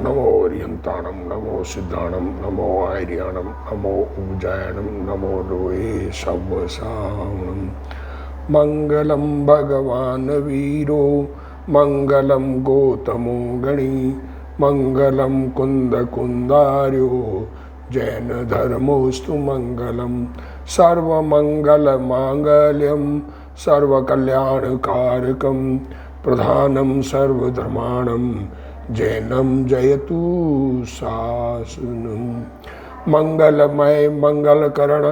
नमो हरिहंताणम नमो सिद्धाणम नमो आर्याणम नमो उज्जैनम नमो लोये सवसावणम। मंगलम भगवान वीरो मंगलम गौतमो गणी मंगलम कुंद कुंदार्यो जैन धर्मोस्तु मंगलम। सर्वमंगल मांगल्यम सर्वकल्याणकारकम प्रधानम सर्वधर्माणम जैनम जयतु शासनम। मंगलमय मंगलकरण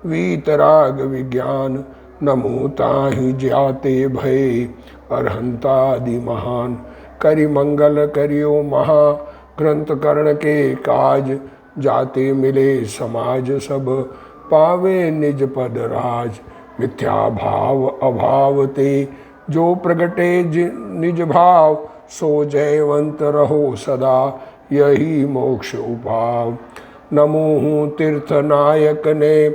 वीतराग विज्ञान नमो ताहि ज्ञाते भय अरहंतादि महान। करि मंगल करियो महा ग्रंथ कर्ण के काज जाते मिले समाज सब पावे निज पद राज। मिथ्या भाव अभाव ते जो प्रगटे निज भाव सो जयवंत रहो सदा यही मोक्ष उपाव। नमो तीर्थ नायक ने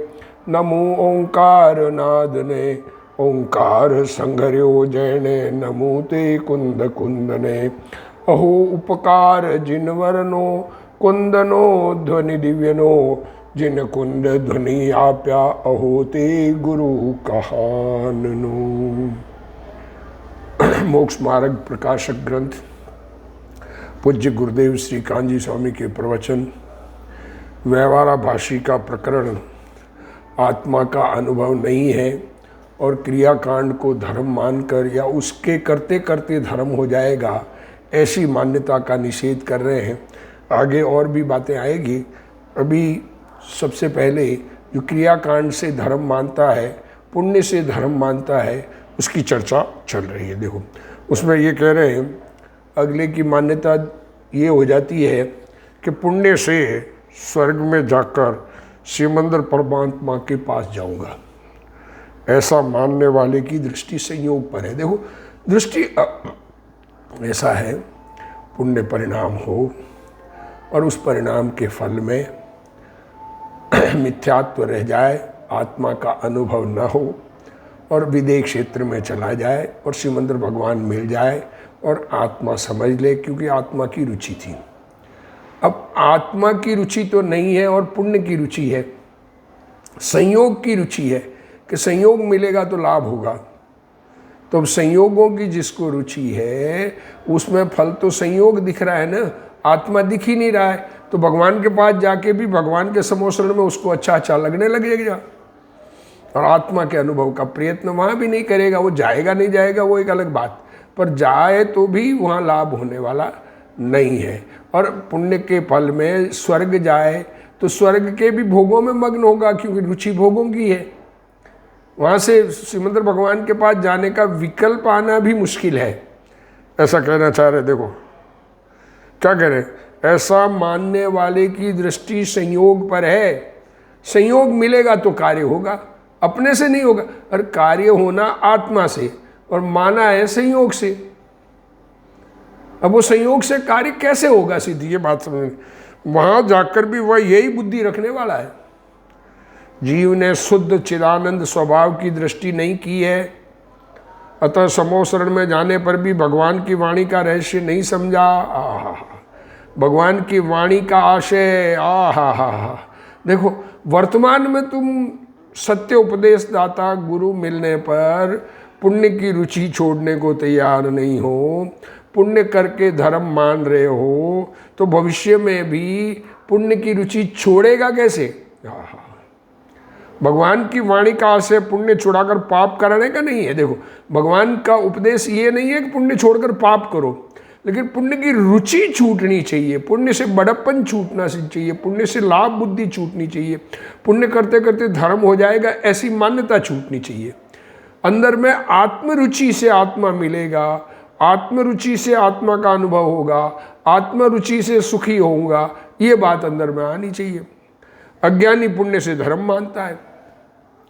नमो ओंकार नाद ने ओंकार संघर्यो जैने नमो ते कुंद कुंदने। अहो उपकार जिन वरनो कुंदनो ध्वनि दिव्यनो जिन कुंद ध्वनि आप्या अहो ते गुरु कहाननो। मोक्ष मार्ग प्रकाशक ग्रंथ पूज्य गुरुदेव श्री कांजी स्वामी के प्रवचन। व्यवहारा भाषी का प्रकरण आत्मा का अनुभव नहीं है और क्रियाकांड को धर्म मानकर या उसके करते करते धर्म हो जाएगा ऐसी मान्यता का निषेध कर रहे हैं। आगे और भी बातें आएगी। अभी सबसे पहले जो क्रियाकांड से धर्म मानता है पुण्य से धर्म मानता है उसकी चर्चा चल रही है। देखो उसमें ये कह रहे हैं अगले की मान्यता ये हो जाती है कि पुण्य से स्वर्ग में जाकर सिमंदर परमात्मा के पास जाऊंगा। ऐसा मानने वाले की दृष्टि संयोग पर है। देखो दृष्टि ऐसा है पुण्य परिणाम हो और उस परिणाम के फल में मिथ्यात्व रह जाए, आत्मा का अनुभव न हो और विदेह क्षेत्र में चला जाए और सिमंदर भगवान मिल जाए और आत्मा समझ ले, क्योंकि आत्मा की रुचि थी। अब आत्मा की रुचि तो नहीं है और पुण्य की रुचि है, संयोग की रुचि है कि संयोग मिलेगा तो लाभ होगा। तो अब संयोगों की जिसको रुचि है उसमें फल तो संयोग दिख रहा है ना, आत्मा दिख ही नहीं रहा है। तो भगवान के पास जाके भी भगवान के समोसरण में उसको अच्छा अच्छा लगने लगेगा और आत्मा के अनुभव का प्रयत्न वहाँ भी नहीं करेगा। वो जाएगा नहीं जाएगा वो एक अलग बात, पर जाए तो भी वहाँ लाभ होने वाला नहीं है। और पुण्य के फल में स्वर्ग जाए तो स्वर्ग के भी भोगों में मग्न होगा, क्योंकि रुचि भोगों की है। वहाँ से सिमंदर भगवान के पास जाने का विकल्प आना भी मुश्किल है, ऐसा कहना चाह रहे। देखो क्या कह रहे, ऐसा मानने वाले की दृष्टि संयोग पर है। संयोग मिलेगा तो कार्य होगा, अपने से नहीं होगा। और कार्य होना आत्मा से और माना है संयोग से। अब वो संयोग से कार्य कैसे होगा, सीधी ये बात समझ। वहां जाकर भी वह यही बुद्धि रखने वाला है। जीव ने शुद्ध चिदानंद स्वभाव की दृष्टि नहीं की है, अतः समोसरण में जाने पर भी भगवान की वाणी का रहस्य नहीं समझा। भगवान की वाणी का आशय देखो वर्तमान में तुम सत्य उपदेश दाता गुरु मिलने पर पुण्य की रुचि छोड़ने को तैयार नहीं हो, पुण्य करके धर्म मान रहे हो, तो भविष्य में भी पुण्य की रुचि छोड़ेगा कैसे। भगवान की वाणी का आशय पुण्य छुड़ाकर पाप कराने का नहीं है। देखो भगवान का उपदेश ये नहीं है कि पुण्य छोड़कर पाप करो, लेकिन पुण्य की रुचि छूटनी चाहिए, पुण्य से बड़प्पन छूटना चाहिए, पुण्य से लाभ बुद्धि छूटनी चाहिए, पुण्य करते करते धर्म हो जाएगा ऐसी मान्यता छूटनी चाहिए। अंदर में आत्मरुचि से आत्मा मिलेगा, आत्मरुचि से आत्मा का अनुभव होगा, आत्मरुचि से सुखी होऊंगा, ये बात अंदर में आनी चाहिए। अज्ञानी पुण्य से धर्म मानता है,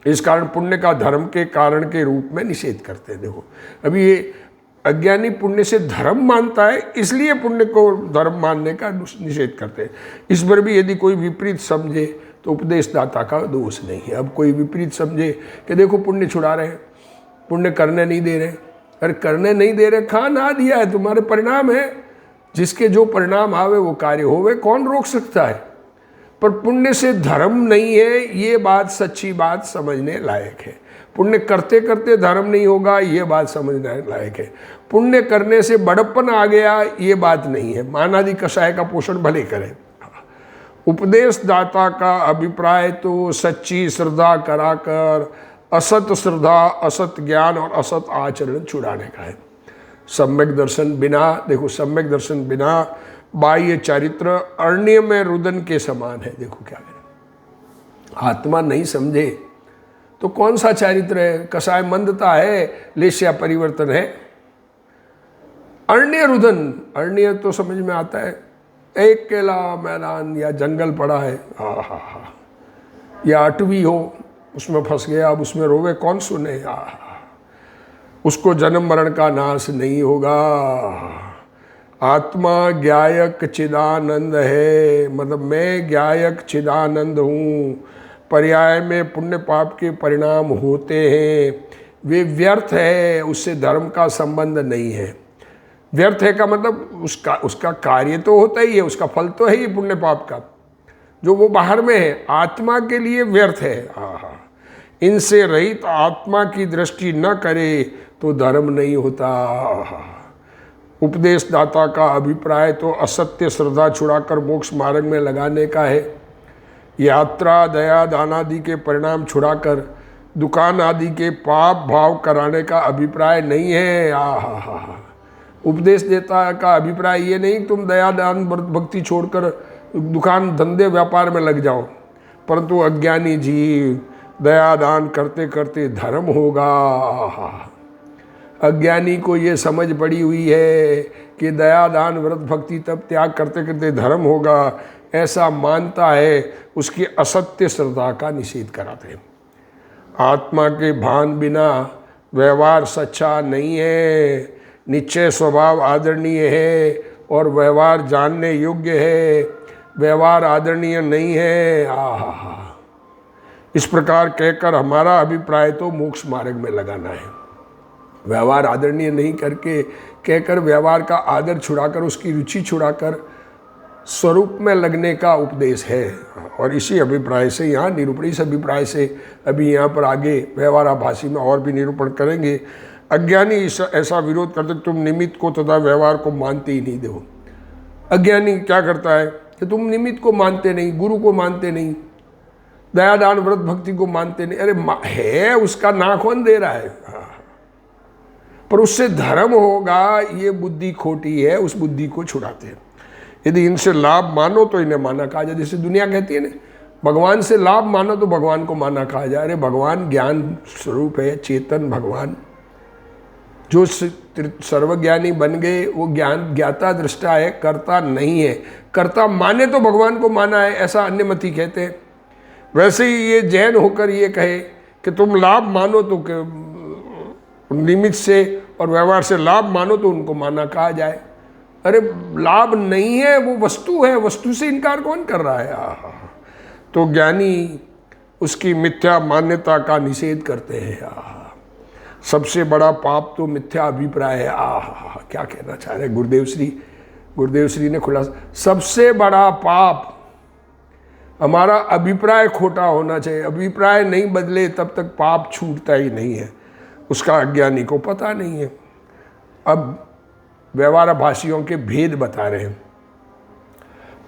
इस कारण पुण्य का धर्म के कारण के रूप में निषेध करते हैं। देखो अभी ये अज्ञानी पुण्य से धर्म मानता है, इसलिए पुण्य को धर्म मानने का निषेध करते हैं। इस पर भी यदि कोई विपरीत समझे तो उपदेशदाता का दोष नहीं है। अब कोई विपरीत समझे कि देखो पुण्य छुड़ा रहे हैं, पुण्य करने नहीं दे रहे, अरे करने नहीं दे रहे, खा ना दिया है, तुम्हारे परिणाम है। जिसके जो परिणाम आवे वो कार्य होवे, कौन रोक सकता है। पर पुण्य से धर्म नहीं है, ये बात सच्ची बात समझने लायक है। पुण्य करते करते धर्म नहीं होगा, ये बात समझने लायक है। पुण्य करने से बड़प्पन आ गया, ये बात नहीं है। मानादि कषाय का पोषण भले करे। उपदेश दाता का अभिप्राय तो सच्ची श्रद्धा कराकर असत श्रद्धा, असत ज्ञान और असत आचरण छुड़ाने का है। सम्यक दर्शन बिना, देखो सम्यक दर्शन बिना बाह्य चारित्र अरण्य में रुदन के समान है। देखो क्या करें, आत्मा नहीं समझे तो कौन सा चारित्र है। कषाय मंदता है, लेश्या परिवर्तन है। अरण्य रुदन, अरण्य तो समझ में आता है, एक केला मैदान या जंगल पड़ा है, हा, या अटवी हो, उसमें फंस गया, अब उसमें रोवे कौन सुने। उसको जन्म मरण का नाश नहीं होगा। आत्मा ज्ञायक चिदानंद है, मतलब मैं ज्ञायक चिदानंद हूँ। पर्याय में पुण्य पाप के परिणाम होते हैं, वे व्यर्थ है, उससे धर्म का संबंध नहीं है। व्यर्थ है का मतलब उसका कार्य तो होता ही है, उसका फल तो है ही पुण्य पाप का, जो वो बाहर में है। आत्मा के लिए व्यर्थ है। इनसे रहित आत्मा की दृष्टि न करे तो धर्म नहीं होता। उपदेश दाता का अभिप्राय तो असत्य श्रद्धा छुड़ाकर मोक्ष मार्ग में लगाने का है। यात्रा दया दान आदि के परिणाम छुड़ाकर दुकान आदि के पाप भाव कराने का अभिप्राय नहीं है। उपदेश देता का अभिप्राय ये नहीं तुम दया दान भक्ति छोड़कर दुकान धंधे व्यापार में लग जाओ, परंतु अज्ञानी जीव दया दान करते करते धर्म होगा। अज्ञानी को ये समझ पड़ी हुई है कि दया दान व्रत भक्ति तब त्याग करते करते धर्म होगा, ऐसा मानता है, उसकी असत्य श्रद्धा का निषेध कराते हैं। आत्मा के भान बिना व्यवहार सच्चा नहीं है। निश्चय स्वभाव आदरणीय है और व्यवहार जानने योग्य है, व्यवहार आदरणीय नहीं है। इस प्रकार कहकर हमारा अभिप्राय तो मोक्ष मार्ग में लगाना है। व्यवहार आदरणीय नहीं करके कहकर व्यवहार का आदर छुड़ाकर, उसकी रुचि छुड़ाकर स्वरूप में लगने का उपदेश है। और इसी अभिप्राय से यहाँ निरूपण, इस अभिप्राय से अभी यहाँ पर आगे व्यवहाराभासी में और भी निरूपण करेंगे। अज्ञानी ऐसा विरोध करते तुम निमित्त को तथा व्यवहार को मानते ही नहीं। देखो अज्ञानी क्या करता है कि तुम निमित्त को मानते नहीं, गुरु को मानते नहीं, दयादान व्रत भक्ति को मानते नहीं। अरे है, उसका नाखून दे रहा है, पर उससे धर्म होगा, ये बुद्धि खोटी है, उस बुद्धि को छुड़ाते हैं। यदि इनसे लाभ मानो तो इन्हें माना कहा जाए। जैसे दुनिया कहती है ना, भगवान से लाभ मानो तो भगवान को माना कहा जाए। अरे भगवान ज्ञान स्वरूप है, चेतन भगवान जो सर्वज्ञानी बन गए, वो ज्ञान ज्ञाता दृष्टा है, कर्ता नहीं है। कर्ता माने तो भगवान को माना है, ऐसा अन्य मती कहते हैं। वैसे ही ये जैन होकर ये कहे कि तुम लाभ मानो तो निमित्त से और व्यवहार से लाभ मानो तो उनको माना कहा जाए। अरे लाभ नहीं है, वो वस्तु है, वस्तु से इनकार कौन कर रहा है। तो ज्ञानी उसकी मिथ्या मान्यता का निषेध करते हैं। सबसे बड़ा पाप तो मिथ्या अभिप्राय है। क्या कहना चाह रहे गुरुदेव श्री ने खुलासा, सबसे बड़ा पाप हमारा अभिप्राय खोटा होना चाहिए। अभिप्राय नहीं बदले तब तक पाप छूटता ही नहीं है, उसका अज्ञानी को पता नहीं है। अब व्यवहाराभासियों के भेद बता रहे हैं।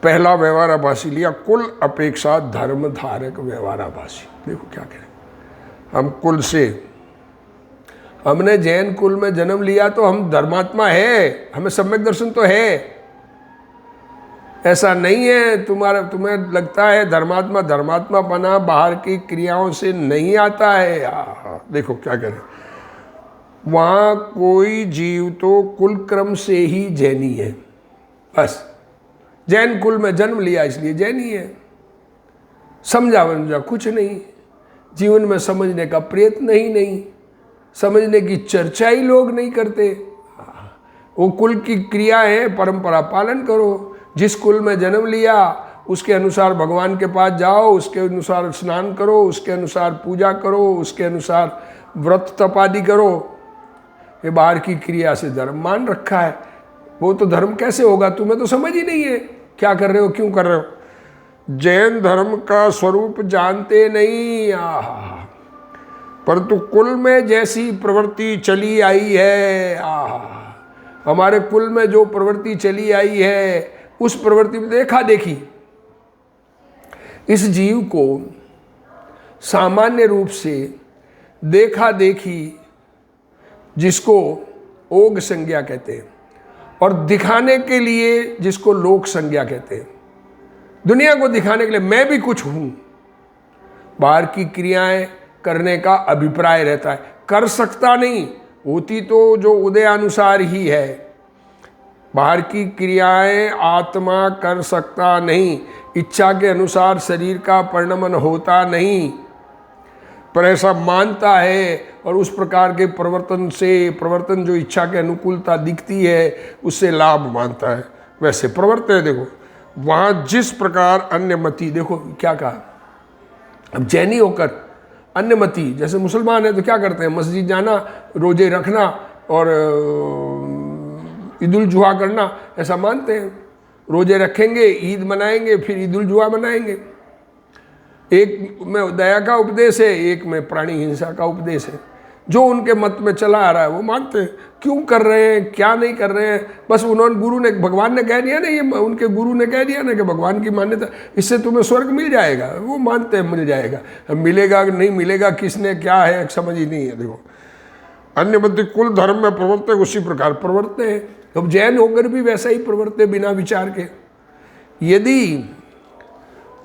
पहला व्यवहाराभासी लिया कुल अपेक्षा धर्म धारक व्यवहाराभासी। देखो क्या कह रहे हैं, हम कुल से, हमने जैन कुल में जन्म लिया तो हम धर्मात्मा है, हमें सम्यक दर्शन तो है। ऐसा नहीं है तुम्हें लगता है धर्मात्मा, धर्मात्मा बना बाहर की क्रियाओं से नहीं आता है। देखो क्या कह रहे हैं, वहाँ कोई जीव तो कुल क्रम से ही जैनी है, बस जैन कुल में जन्म लिया इसलिए जैनी है। समझा कुछ नहीं, जीवन में समझने का प्रयत्न ही नहीं, समझने की चर्चा ही लोग नहीं करते। वो कुल की क्रिया है, परंपरा पालन करो। जिस कुल में जन्म लिया उसके अनुसार भगवान के पास जाओ, उसके अनुसार स्नान करो, उसके अनुसार पूजा करो, उसके अनुसार व्रत तप आदि करो। ये बाहर की क्रिया से धर्म मान रखा है। वो तो धर्म कैसे होगा, तुम्हें तो समझ ही नहीं है क्या कर रहे हो, क्यों कर रहे हो। जैन धर्म का स्वरूप जानते नहीं, परंतु कुल में जैसी प्रवृत्ति चली आई है, हमारे कुल में जो प्रवृत्ति चली आई है उस प्रवृत्ति में देखा देखी। इस जीव को सामान्य रूप से देखा देखी, जिसको ओग संज्ञा कहते हैं, और दिखाने के लिए जिसको लोक संज्ञा कहते हैं। दुनिया को दिखाने के लिए मैं भी कुछ हूं, बाहर की क्रियाएं करने का अभिप्राय रहता है, कर सकता नहीं, होती तो जो उदयानुसार ही है। बाहर की क्रियाएं आत्मा कर सकता नहीं, इच्छा के अनुसार शरीर का परिणमन होता नहीं, पर ऐसा मानता है और उस प्रकार के प्रवर्तन जो इच्छा के अनुकूलता दिखती है उससे लाभ मानता है। वैसे प्रवर्तन है, देखो वहाँ जिस प्रकार अन्यमति, देखो क्या कहा, अब जैनी होकर अन्यमति, जैसे मुसलमान है तो क्या करते हैं, मस्जिद जाना, रोजे रखना और ईद उल जुहा करना, ऐसा मानते हैं। रोजे रखेंगे, ईद मनाएंगे, फिर ईद उल जुहा मनाएंगे। एक में दया का उपदेश है, एक में प्राणी हिंसा का उपदेश है। जो उनके मत में चला आ रहा है वो मानते हैं। क्यों कर रहे हैं, क्या नहीं कर रहे हैं, बस उन्होंने, गुरु ने, भगवान ने कह दिया ना, ये उनके गुरु ने कह दिया ना कि भगवान की मान्यता, इससे तुम्हें स्वर्ग मिल जाएगा, वो मानते हैं मिल जाएगा। मिलेगा कि नहीं मिलेगा, किसने क्या है समझ ही नहीं है। देखो अन्य मध्य कुल धर्म में प्रवर्ते उसी प्रकार प्रवर्ते हैं। अब जैन होकर भी वैसा ही प्रवर्ते बिना विचार के। यदि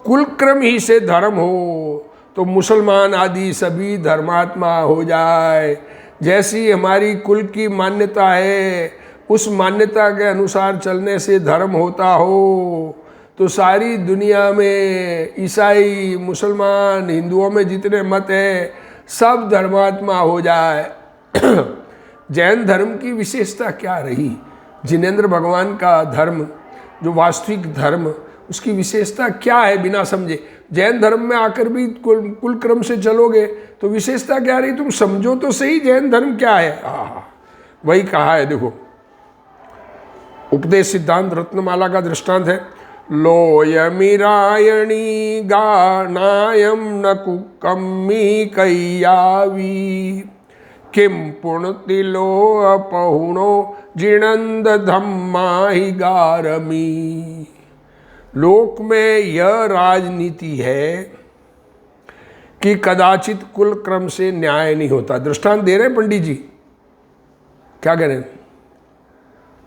कुल क्रम ही से धर्म हो तो मुसलमान आदि सभी धर्मात्मा हो जाए। जैसी हमारी कुल की मान्यता है उस मान्यता के अनुसार चलने से धर्म होता हो तो सारी दुनिया में ईसाई, मुसलमान, हिंदुओं में जितने मत हैं सब धर्मात्मा हो जाए। जैन धर्म की विशेषता क्या रही? जिनेंद्र भगवान का धर्म जो वास्तविक धर्म, उसकी विशेषता क्या है बिना समझे? जैन धर्म में आकर भी कुल क्रम से चलोगे तो विशेषता क्या रही, तुम समझो तो सही जैन धर्म क्या है। वही कहा है, देखो उपदेश सिद्धांत रत्नमाला का दृष्टांत है। लोयमिरायणी गानायम न कुकम्मी कैयावी किम पुण्तिलो अपहुणो जिणंद धम्मा ही गारमी। लोक में यह राजनीति है कि कदाचित कुल क्रम से न्याय नहीं होता। दृष्टांत दे रहे हैं पंडित जी, क्या कह रहे हैं?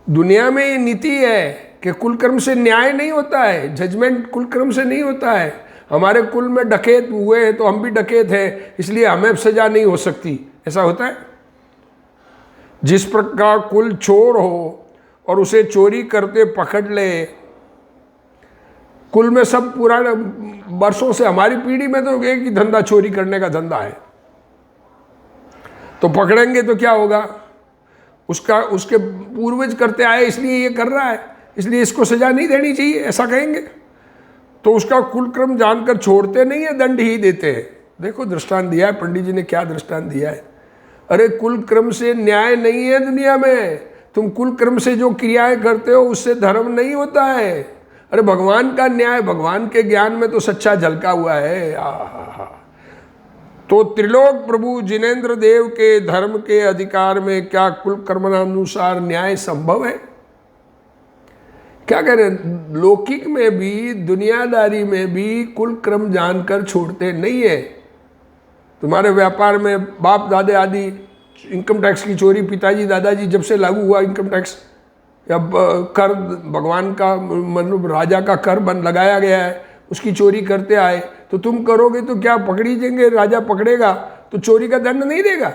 दुनिया में ये नीति है कि कुल क्रम से न्याय नहीं होता है, जजमेंट कुल क्रम से नहीं होता है। हमारे कुल में डकैत हुए हैं तो हम भी डकैत हैं, इसलिए हमें सजा नहीं हो सकती, ऐसा होता है? जिस प्रकार कुल चोर हो और उसे चोरी करते पकड़ ले, कुल में सब पुराने वर्षों से, हमारी पीढ़ी में तो एक ही धंधा चोरी करने का धंधा है, तो पकड़ेंगे तो क्या होगा? उसके पूर्वज करते आए इसलिए ये कर रहा है, इसलिए इसको सजा नहीं देनी चाहिए, ऐसा कहेंगे। तो उसका कुल क्रम जानकर छोड़ते नहीं है, दंड ही देते हैं। देखो दृष्टांत दिया है पंडित जी ने, क्या दृष्टांत दिया है। अरे कुल क्रम से न्याय नहीं है दुनिया में, तुम कुल क्रम से जो क्रियाएं करते हो उससे धर्म नहीं होता है। अरे भगवान का न्याय, भगवान के ज्ञान में तो सच्चा झलका हुआ है। तो त्रिलोक प्रभु जिनेंद्र देव के धर्म के अधिकार में क्या कुल कर्मानुसार न्याय संभव है? क्या कह रहे हैं? लौकिक में भी, दुनियादारी में भी कुल क्रम जानकर छोड़ते नहीं है। तुम्हारे व्यापार में बाप दादे आदि इनकम टैक्स की चोरी, पिताजी दादाजी जब से लागू हुआ इनकम टैक्स या कर, भगवान का मतलब राजा का कर बन लगाया गया है, उसकी चोरी करते आए, तो तुम करोगे तो क्या पकड़ी जाएंगे? राजा पकड़ेगा तो चोरी का दंड नहीं देगा?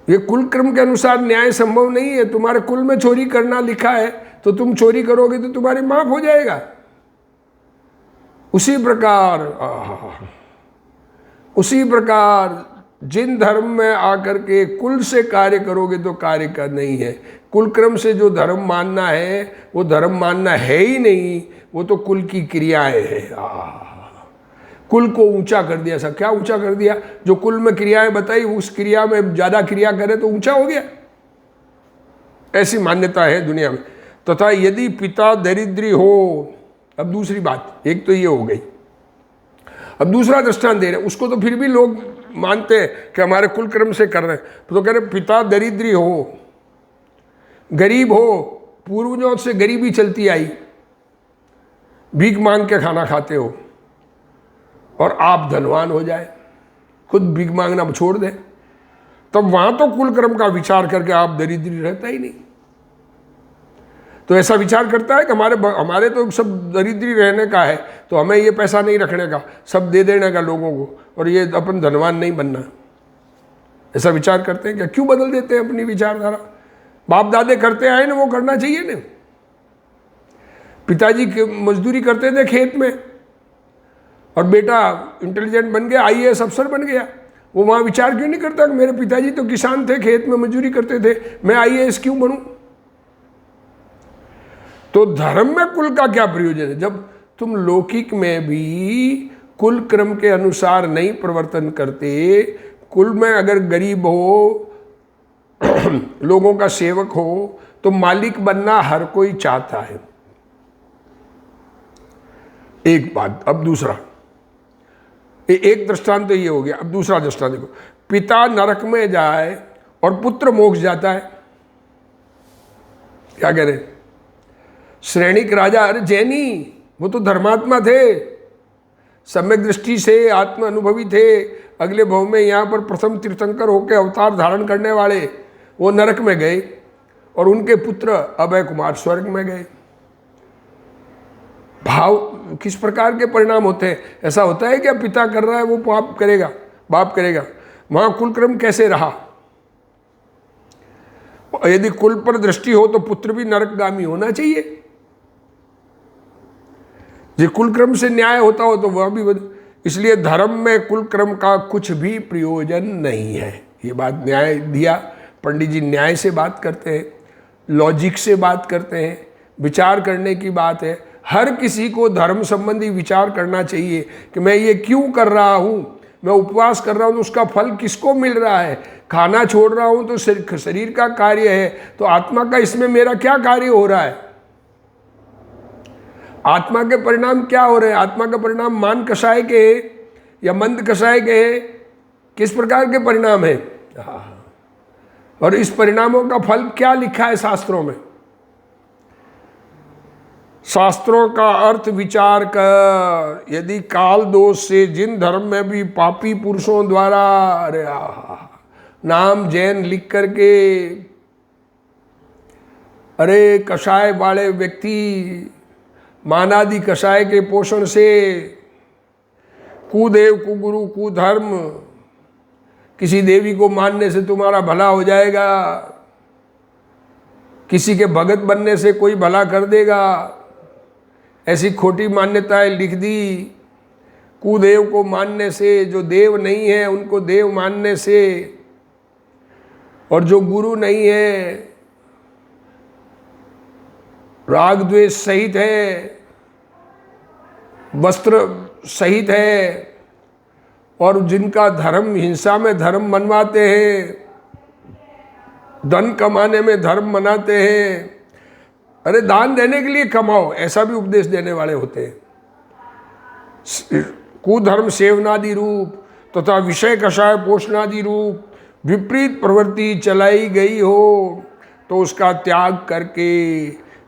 ये कुल क्रम के अनुसार न्याय संभव नहीं है। तुम्हारे कुल में चोरी करना लिखा है तो तुम चोरी करोगे तो तुम्हारी माफ हो जाएगा। उसी प्रकार जिन धर्म में आकर के कुल से कार्य करोगे तो कार्य का नहीं है। कुल क्रम से जो धर्म मानना है वो धर्म मानना है ही नहीं, वो तो कुल की क्रियाएं हैं। कुल को ऊंचा कर दिया। सब क्या ऊंचा कर दिया? जो कुल में क्रियाएं बताई उस क्रिया में ज़्यादा क्रिया करे तो ऊंचा हो गया। ऐसी मान्यता है दुनिया में। तथा यदि पिता दरिद्री हो, अब दूसरी बात, एक तो ये हो गई, अब दूसरा दृष्टांत दे रहे हैं। उसको तो फिर भी लोग मानते हैं कि हमारे कुल क्रम से कर रहे हैं, तो कह रहे पिता दरिद्री हो, गरीब हो, पूर्वजों से गरीबी चलती आई, भीख मांग के खाना खाते हो, और आप धनवान हो जाए, खुद भीख मांगना छोड़ दे, तब वहां तो कुल क्रम का विचार करके आप दरिद्री रहता ही नहीं। तो ऐसा विचार करता है कि हमारे तो सब दरिद्री रहने का है, तो हमें ये पैसा नहीं रखने का, सब दे देने का लोगों को, और ये अपन धनवान नहीं बनना। ऐसा विचार करते हैं क्या? क्यों बदल देते हैं अपनी विचारधारा? बाप दादे करते आए ना, वो करना चाहिए ना। पिताजी मजदूरी करते थे खेत में, और बेटा इंटेलिजेंट बन गया, IAS अफसर बन गया, वो वहाँ विचार क्यों नहीं करता कि मेरे पिताजी तो किसान थे, खेत में मजदूरी करते थे, मैं IAS क्यों बनूं? तो धर्म में कुल का क्या प्रयोजन है? जब तुम लौकिक में भी कुल क्रम के अनुसार नहीं प्रवर्तन करते, कुल में अगर गरीब हो, लोगों का सेवक हो, तो मालिक बनना हर कोई चाहता है। एक बात। अब दूसरा, एक दृष्टांत तो ये हो गया। अब दूसरा दृष्टांत देखो, पिता नरक में जाए और पुत्र मोक्ष जाता है। क्या कह रहे? श्रेणिक राजा, अरे जैनी, वो तो धर्मात्मा थे, सम्यक दृष्टि से आत्म अनुभवी थे, अगले भव में यहाँ पर प्रथम तीर्थंकर होकर अवतार धारण करने वाले, वो नरक में गए, और उनके पुत्र अभय कुमार स्वर्ग में गए। भाव किस प्रकार के परिणाम होते हैं? ऐसा होता है क्या पिता कर रहा है वो पाप करेगा, बाप करेगा? वहां कुल क्रम कैसे रहा? यदि कुल पर दृष्टि हो तो पुत्र भी नरकगामी होना चाहिए। जो कुल क्रम से न्याय होता हो तो वह भी, इसलिए धर्म में कुल क्रम का कुछ भी प्रयोजन नहीं है। ये बात न्याय दिया, पंडित जी न्याय से बात करते हैं, लॉजिक से बात करते हैं, विचार करने की बात है। हर किसी को धर्म संबंधी विचार करना चाहिए कि मैं ये क्यों कर रहा हूँ, मैं उपवास कर रहा हूँ तो उसका फल किसको मिल रहा है, खाना छोड़ रहा हूँ तो शरीर का कार्य है, तो आत्मा का इसमें मेरा क्या कार्य हो रहा है, आत्मा के परिणाम क्या हो रहे हैं, आत्मा का परिणाम मान कषाय के है या मंद कषाय के है, किस प्रकार के परिणाम है, और इस परिणामों का फल क्या लिखा है शास्त्रों में। शास्त्रों का अर्थ विचार कर, यदि काल दोष से जिन धर्म में भी पापी पुरुषों द्वारा, अरे नाम जैन लिख करके, अरे कषाय वाले व्यक्ति मानादि कषाय के पोषण से, कुदेव कुगुरु कुधर्म, किसी देवी को मानने से तुम्हारा भला हो जाएगा, किसी के भगत बनने से कोई भला कर देगा, ऐसी खोटी मान्यताएं लिख दी। कुदेव को मानने से, जो देव नहीं है उनको देव मानने से, और जो गुरु नहीं है, राग द्वेष सहित है, वस्त्र सहित है, और जिनका धर्म हिंसा में धर्म मनवाते हैं, धन कमाने में धर्म मनाते हैं, अरे दान देने के लिए कमाओ, ऐसा भी उपदेश देने वाले होते हैं। कुधर्म सेवनादि रूप तथा विषय कषाय पोषणादि रूप विपरीत प्रवृत्ति चलाई गई हो तो उसका त्याग करके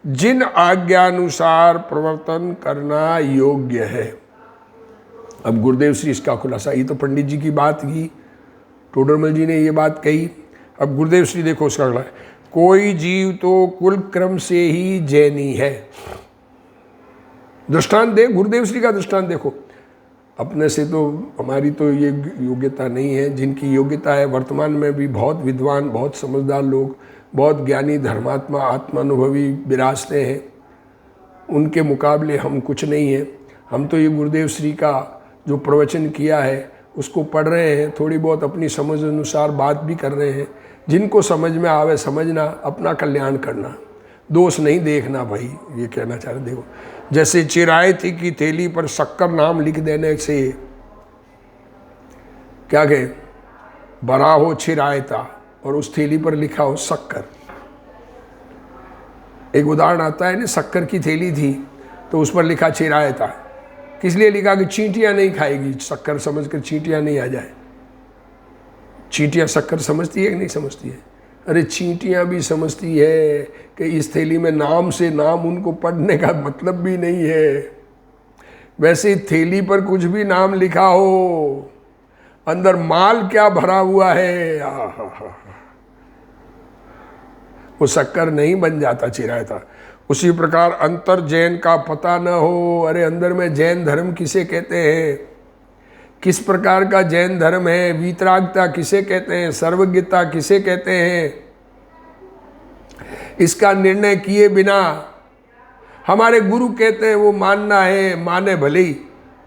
जिन आज्ञानुसार प्रवर्तन करना योग्य है। अब गुरुदेव श्री इसका खुलासा, ये तो पंडित जी की बात की, टोडरमल जी ने ये बात कही। अब गुरुदेव श्री देखो उसका खुलासा, कोई जीव तो कुल क्रम से ही जैनी है। दृष्टांत दे, गुरुदेव श्री का दृष्टांत देखो। अपने से तो हमारी तो ये योग्यता नहीं है, जिनकी योग्यता है वर्तमान में भी बहुत विद्वान, बहुत समझदार लोग, बहुत ज्ञानी धर्मात्मा आत्मानुभवी विराजते हैं, उनके मुकाबले हम कुछ नहीं हैं। हम तो ये गुरुदेव श्री का जो प्रवचन किया है उसको पढ़ रहे हैं, थोड़ी बहुत अपनी समझ अनुसार बात भी कर रहे हैं। जिनको समझ में आवे समझना, अपना कल्याण करना, दोष नहीं देखना भाई, ये कहना चाह रहे। देखो जैसे चिरायती की थैली पर शक्कर नाम लिख देने से क्या कहे, बड़ा हो चिरायता और उस थैली पर लिखा हो शक्कर, एक उदाहरण आता है ना, शक्कर की थैली थी तो उस पर लिखा चिरायता। किस लिए लिखा? कि चींटियाँ नहीं खाएगी, शक्कर समझकर चींटियाँ नहीं आ जाए। चींटियाँ शक्कर समझती है कि नहीं समझती है? अरे चींटियाँ भी समझती है कि इस थैली में नाम से नाम उनको पढ़ने का मतलब भी नहीं है। वैसे थैली पर कुछ भी नाम लिखा हो, अंदर माल क्या भरा हुआ है, वो शक्कर नहीं बन जाता, चिरायता। उसी प्रकार अंतर जैन का पता न हो, अरे अंदर में जैन धर्म किसे कहते हैं, किस प्रकार का जैन धर्म है, वीतरागता किसे कहते हैं, सर्वज्ञता किसे कहते हैं, इसका निर्णय किए बिना हमारे गुरु कहते हैं वो मानना है, माने भले ही,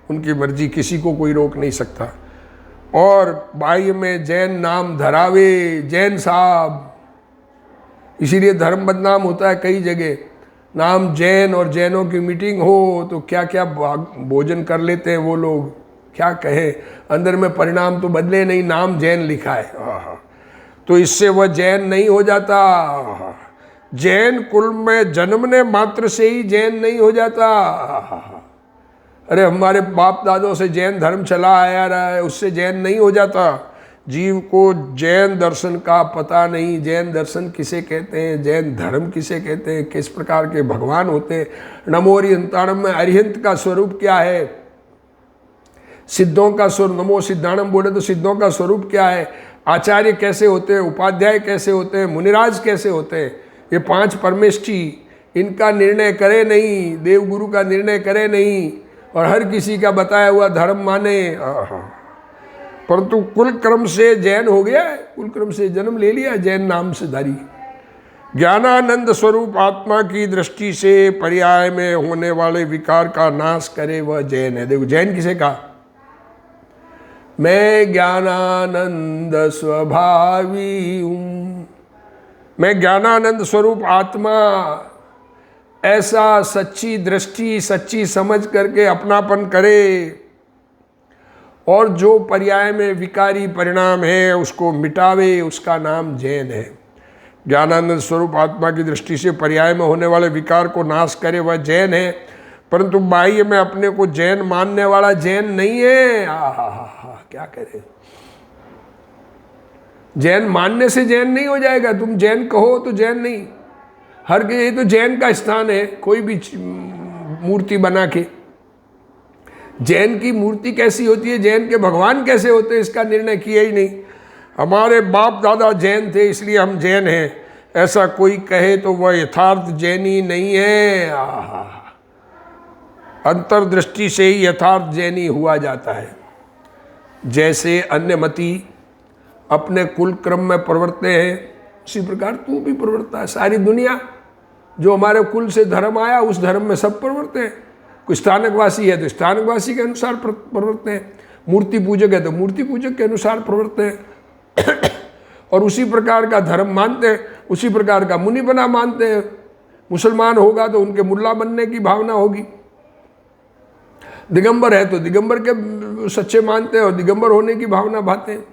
उनकी मर्जी, किसी को कोई रोक नहीं सकता। और बाह्य में जैन नाम धरावे, जैन साहब, इसीलिए धर्म बदनाम होता है कई जगह। नाम जैन और जैनों की मीटिंग हो तो क्या क्या भोजन कर लेते हैं वो लोग, क्या कहें, अंदर में परिणाम तो बदले नहीं, नाम जैन लिखा है। तो इससे वह जैन नहीं हो जाता। जैन कुल में जन्मने मात्र से ही जैन नहीं हो जाता। अरे हमारे बाप दादों से जैन धर्म चला आया रहा है, उससे जैन नहीं हो जाता। जीव को जैन दर्शन का पता नहीं, जैन दर्शन किसे कहते हैं, जैन धर्म किसे कहते हैं, किस प्रकार के भगवान होते हैं, नमो अरिहंताणम में अरिहंत का स्वरूप क्या है, सिद्धों का स्वरूप, नमो सिद्धाणम बोले तो सिद्धों का स्वरूप क्या है, आचार्य कैसे होते हैं, उपाध्याय कैसे होते हैं, मुनिराज कैसे होते हैं, ये 5 परमेष्ठी, इनका निर्णय करे नहीं, देवगुरु का निर्णय करे नहीं, और हर किसी का बताया हुआ धर्म माने। परंतु कुल क्रम से जैन हो गया है, कुल क्रम से जन्म ले लिया जैन नाम से धारी। ज्ञानानंद स्वरूप आत्मा की दृष्टि से पर्याय में होने वाले विकार का नाश करे वह जैन है। देखो जैन किसे कहा? मैं ज्ञानानंद स्वभावी हूँ, मैं ज्ञानानंद स्वरूप आत्मा, ऐसा सच्ची दृष्टि सच्ची समझ करके अपनापन करे, और जो पर्याय में विकारी परिणाम है उसको मिटावे, उसका नाम जैन है। ज्ञानानंद स्वरूप आत्मा की दृष्टि से पर्याय में होने वाले विकार को नाश करे वह जैन है। परंतु बाह्य में अपने को जैन मानने वाला जैन नहीं है। क्या करे, जैन मानने से जैन नहीं हो जाएगा। तुम जैन कहो तो जैन नहीं, हर ये तो जैन का स्थान है, कोई भी मूर्ति बना के। जैन की मूर्ति कैसी होती है, जैन के भगवान कैसे होते हैं, इसका निर्णय किया ही नहीं। हमारे बाप दादा जैन थे इसलिए हम जैन हैं, ऐसा कोई कहे तो वह यथार्थ जैनी नहीं है। अंतर्दृष्टि से ही यथार्थ जैनी हुआ जाता है। जैसे अन्यमति अपने कुल क्रम में प्रवर्तते हैं, उसी प्रकार तू भी प्रवर्तता है। सारी दुनिया जो हमारे कुल से धर्म आया उस धर्म में सब प्रवर्तते हैं। कोई स्थानकवासी है तो स्थानकवासी के अनुसार प्रवर्तते हैं, मूर्ति पूजक है तो मूर्ति पूजक के अनुसार प्रवर्तते हैं और उसी प्रकार का धर्म मानते हैं, उसी प्रकार का मुनि बना मानते हैं। मुसलमान होगा तो उनके मुल्ला बनने की भावना होगी, दिगंबर है तो दिगंबर के सच्चे मानते हैं और दिगंबर होने की भावना भाते हैं।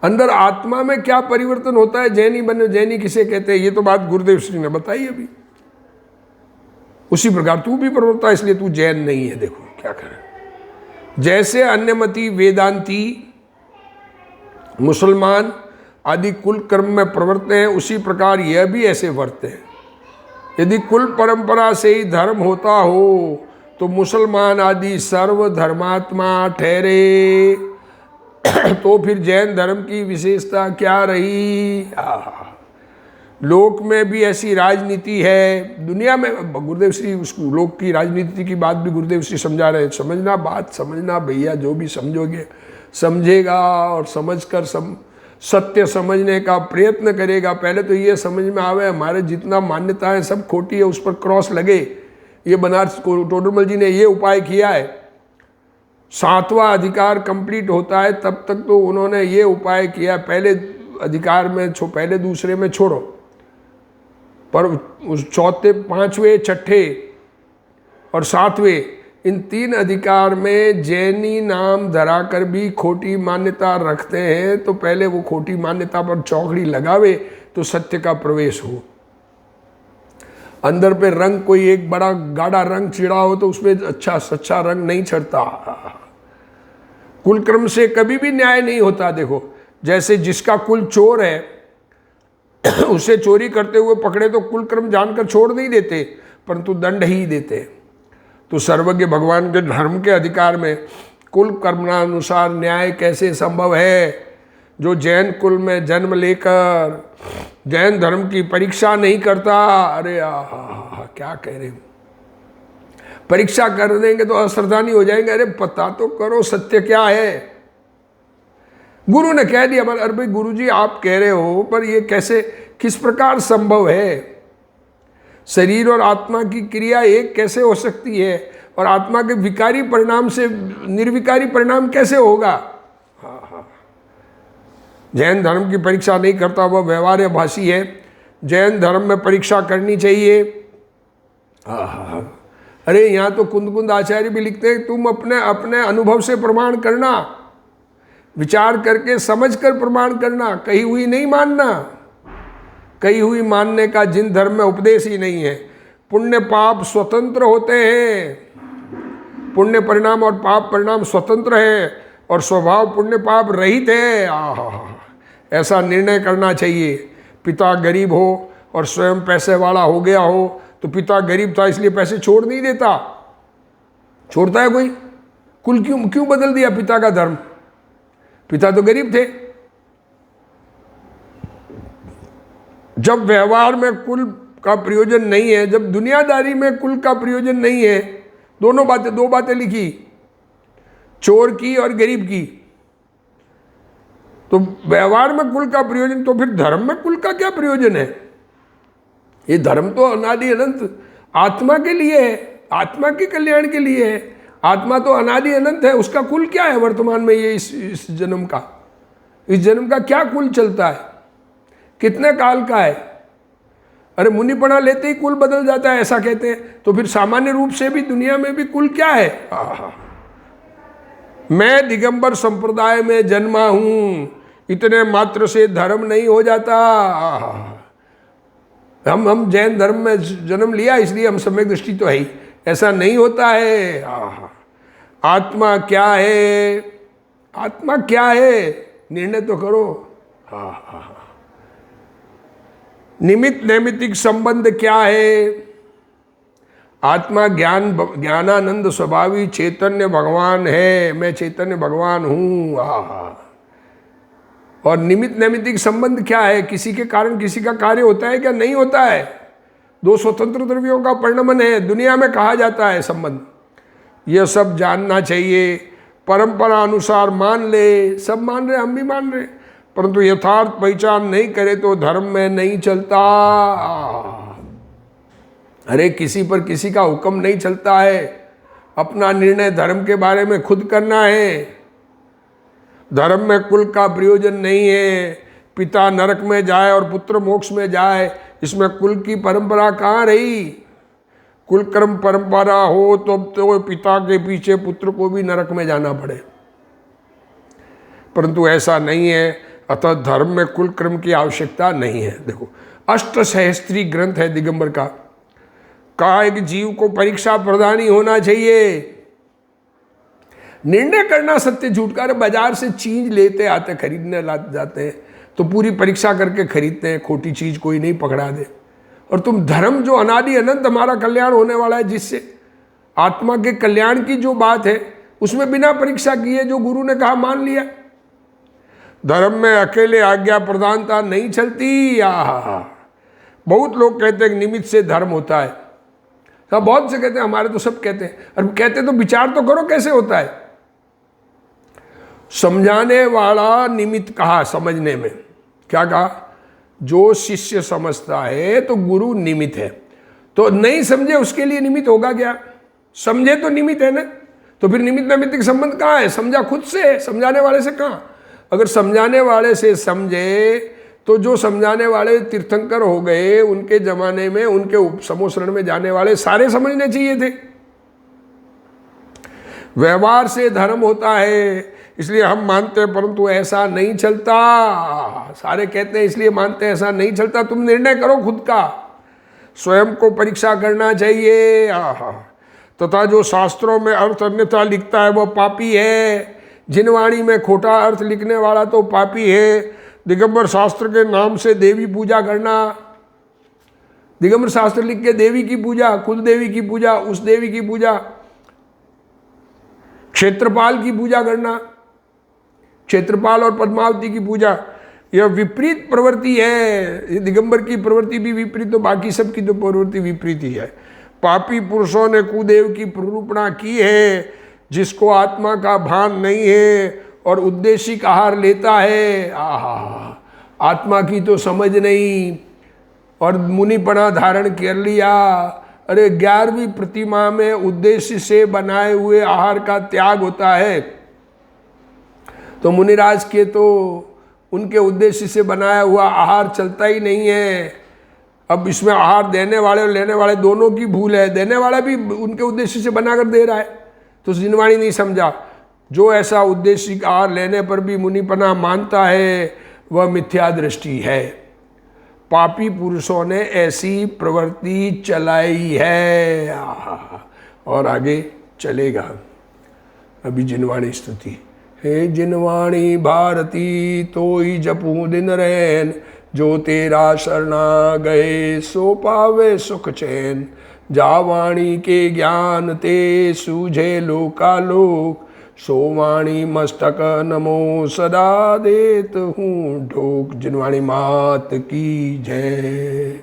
अंदर आत्मा में क्या परिवर्तन होता है, जैनी बने, जैनी किसे कहते हैं, ये तो बात गुरुदेव श्री ने बताई अभी। उसी प्रकार तू भी प्रवर्ता, इसलिए तू जैन नहीं है। देखो क्या करें, जैसे अन्यमति वेदांती मुसलमान आदि कुल कर्म में प्रवर्तते हैं, उसी प्रकार यह भी ऐसे वर्तते हैं। यदि कुल परंपरा से ही धर्म होता हो तो मुसलमान आदि सर्व धर्मात्मा ठहरे, तो फिर जैन धर्म की विशेषता क्या रही। लोक में भी ऐसी राजनीति है, दुनिया में गुरुदेव श्री उस लोक की राजनीति की बात भी गुरुदेव श्री समझा रहे हैं। समझना, बात समझना भैया, जो भी समझोगे समझेगा और समझकर सत्य समझने का प्रयत्न करेगा। पहले तो ये समझ में आवे हमारे जितना मान्यता है सब खोटी है, उस पर क्रॉस लगे। ये बनारस टोडरमल जी ने ये उपाय किया है, 7वां अधिकार कंप्लीट होता है तब तक तो उन्होंने ये उपाय किया, पहले अधिकार में पहले दूसरे में छोड़ो, पर उस चौथे, 5वें, 6ठे और 7वें इन 3 अधिकार में जैनी नाम धराकर भी खोटी मान्यता रखते हैं, तो पहले वो खोटी मान्यता पर चौकड़ी लगावे तो सत्य का प्रवेश हो। अंदर पे रंग कोई एक बड़ा गाढ़ा रंग छिड़ा हो तो उसमें अच्छा सच्चा रंग नहीं चढ़ता। कुल क्रम से कभी भी न्याय नहीं होता। देखो, जैसे जिसका कुल चोर है उसे चोरी करते हुए पकड़े तो कुल क्रम जानकर छोड़ नहीं देते, परंतु दंड ही देते। तो सर्वज्ञ भगवान के धर्म के अधिकार में कुल कर्मानुसार न्याय कैसे संभव है? जो जैन कुल में जन्म लेकर जैन धर्म की परीक्षा नहीं करता, अरे क्या कह रहे हो, परीक्षा कर देंगे तो अश्रद्धानी हो जाएंगे। अरे पता तो करो सत्य क्या है। गुरु ने कह दिया, अरे भाई गुरु जी आप कह रहे हो, पर ये कैसे, किस प्रकार संभव है? शरीर और आत्मा की क्रिया एक कैसे हो सकती है, और आत्मा के विकारी परिणाम से निर्विकारी परिणाम कैसे होगा? जैन धर्म की परीक्षा नहीं करता, वह व्यवहार्य भाषी है। जैन धर्म में परीक्षा करनी चाहिए। अरे यहाँ तो कुंद कुंद आचार्य भी लिखते हैं, तुम अपने अपने अनुभव से प्रमाण करना, विचार करके समझ कर प्रमाण करना, कही हुई नहीं मानना। कही हुई मानने का जिन धर्म में उपदेश ही नहीं है। पुण्य पाप स्वतंत्र होते हैं, पुण्य परिणाम और पाप परिणाम स्वतंत्र है, और स्वभाव पुण्य पाप रहित है। ऐसा निर्णय करना चाहिए। पिता गरीब हो और स्वयं पैसे वाला हो गया हो, तो पिता गरीब था इसलिए पैसे छोड़ नहीं देता, छोड़ता है कोई? कुल क्यों बदल दिया पिता का धर्म? पिता तो गरीब थे। जब व्यवहार में कुल का प्रयोजन नहीं है, जब दुनियादारी में कुल का प्रयोजन नहीं है, दो बातें लिखी, चोर की और गरीब की, तो व्यवहार में कुल का प्रयोजन, तो फिर धर्म में कुल का क्या प्रयोजन है? ये धर्म तो अनादि अनंत आत्मा के लिए है, आत्मा के कल्याण के लिए है। आत्मा तो अनादि अनंत है, उसका कुल क्या है वर्तमान में? ये इस जन्म का, इस जन्म का क्या कुल चलता है? कितने काल का है? अरे मुनिपना लेते ही कुल बदल जाता है ऐसा कहते हैं, तो फिर सामान्य रूप से भी दुनिया में भी कुल क्या है? मैं दिगंबर संप्रदाय में जन्मा हूं, इतने मात्र से धर्म नहीं हो जाता। हम जैन धर्म में जन्म लिया इसलिए हम सम्यक दृष्टि तो है ही, ऐसा नहीं होता है। आत्मा क्या है? आत्मा क्या है? निर्णय तो करो। निमित्त नैमित्तिक संबंध क्या है? आत्मा ज्ञानानंद स्वभावी चैतन्य भगवान है, मैं चैतन्य भगवान हूँ। और निमित्त नैमित्तिक संबंध क्या है? किसी के कारण किसी का कार्य होता है क्या? नहीं होता है। दो स्वतंत्र द्रव्यों का परिणमन है, दुनिया में कहा जाता है संबंध। यह सब जानना चाहिए। परंपरा अनुसार मान ले, सब मान रहे, हम भी मान रहे, परंतु यथार्थ पहचान नहीं करे तो धर्म में नहीं चलता। अरे किसी पर किसी का हुक्म नहीं चलता है, अपना निर्णय धर्म के बारे में खुद करना है। धर्म में कुल का प्रयोजन नहीं है। पिता नरक में जाए और पुत्र मोक्ष में जाए, इसमें कुल की परंपरा कहाँ रही? कुल कर्म परंपरा हो तो पिता के पीछे पुत्र को भी नरक में जाना पड़े, परंतु ऐसा नहीं है। अतः धर्म में कुल क्रम की आवश्यकता नहीं है। देखो, अष्टसहस्त्री ग्रंथ है दिगंबर का, कहा एक जीव को परीक्षा प्रदान ही होना चाहिए। निर्णय करना सत्य झूठ का। बाजार से चीज लेते आते, खरीदने जाते हैं तो पूरी परीक्षा करके खरीदते हैं, खोटी चीज कोई नहीं पकड़ा दे। और तुम धर्म जो अनादि अनंत हमारा कल्याण होने वाला है, जिससे आत्मा के कल्याण की जो बात है, उसमें बिना परीक्षा किए जो गुरु ने कहा मान लिया। धर्म में अकेले आज्ञा प्रधानता नहीं चलती। बहुत लोग कहते हैं निमित्त से धर्म होता है, सब बहुत से कहते हैं, हमारे तो सब कहते हैं। और कहते तो विचार तो करो कैसे होता है। समझाने वाला निमित्त कहा, समझने में क्या कहा? जो शिष्य समझता है तो गुरु निमित्त है, तो नहीं समझे उसके लिए निमित्त होगा क्या? समझे तो निमित्त है ना। तो फिर निमित्त नैमित्तिक संबंध कहाँ है? समझा खुद से, समझाने वाले से कहाँ? अगर समझाने वाले से समझे तो जो समझाने वाले तीर्थंकर हो गए, उनके जमाने में उनके समोशरण में जाने वाले सारे समझने चाहिए थे। व्यवहार से धर्म होता है इसलिए हम मानते हैं, परंतु ऐसा नहीं चलता। सारे कहते हैं इसलिए मानते हैं, ऐसा नहीं चलता। तुम निर्णय करो खुद का। स्वयं को परीक्षा करना चाहिए। आहा, तथा जो शास्त्रों में अर्थ अन्यथा लिखता है वो पापी है। जिनवाणी में खोटा अर्थ लिखने वाला तो पापी है। दिगंबर शास्त्र के नाम से देवी पूजा करना, दिगंबर शास्त्र लिख के देवी की पूजा, कुल देवी की पूजा, उस देवी की पूजा, क्षेत्रपाल की पूजा करना, क्षेत्रपाल और पद्मावती की पूजा, यह विपरीत प्रवृत्ति है। ये दिगंबर की प्रवृत्ति भी विपरीत, तो बाकी सबकी तो प्रवृत्ति विपरीत ही है। पापी पुरुषों ने कुदेव की प्ररूपणा की है, जिसको आत्मा का भान नहीं है और उद्देशिक आहार लेता है। आहा, आत्मा की तो समझ नहीं और मुनिपना धारण कर लिया। अरे 11वीं प्रतिमा में उद्देश्य से बनाए हुए आहार का त्याग होता है, तो मुनिराज के तो उनके उद्देश्य से बनाया हुआ आहार चलता ही नहीं है। अब इसमें आहार देने वाले और लेने वाले दोनों की भूल है। देने वाला भी उनके उद्देश्य से बनाकर दे रहा है, तो जिनवाणी नहीं समझा। जो ऐसा उद्देशिक आहार लेने पर भी मुनिपना मानता है वह मिथ्या दृष्टि है। पापी पुरुषों ने ऐसी प्रवृत्ति चलाई है। और आगे चलेगा। अभी जिनवाणी स्तुति। हे जिनवाणी भारती तोई जपू दिन रैन, जो तेरा शरणा गए सो पावे सुख चैन। जावाणी के ज्ञान ते सूझे लोकालोक, सोवाणी मस्तक नमो सदा देत हूँ ढोक। जिनवाणी मात की जय।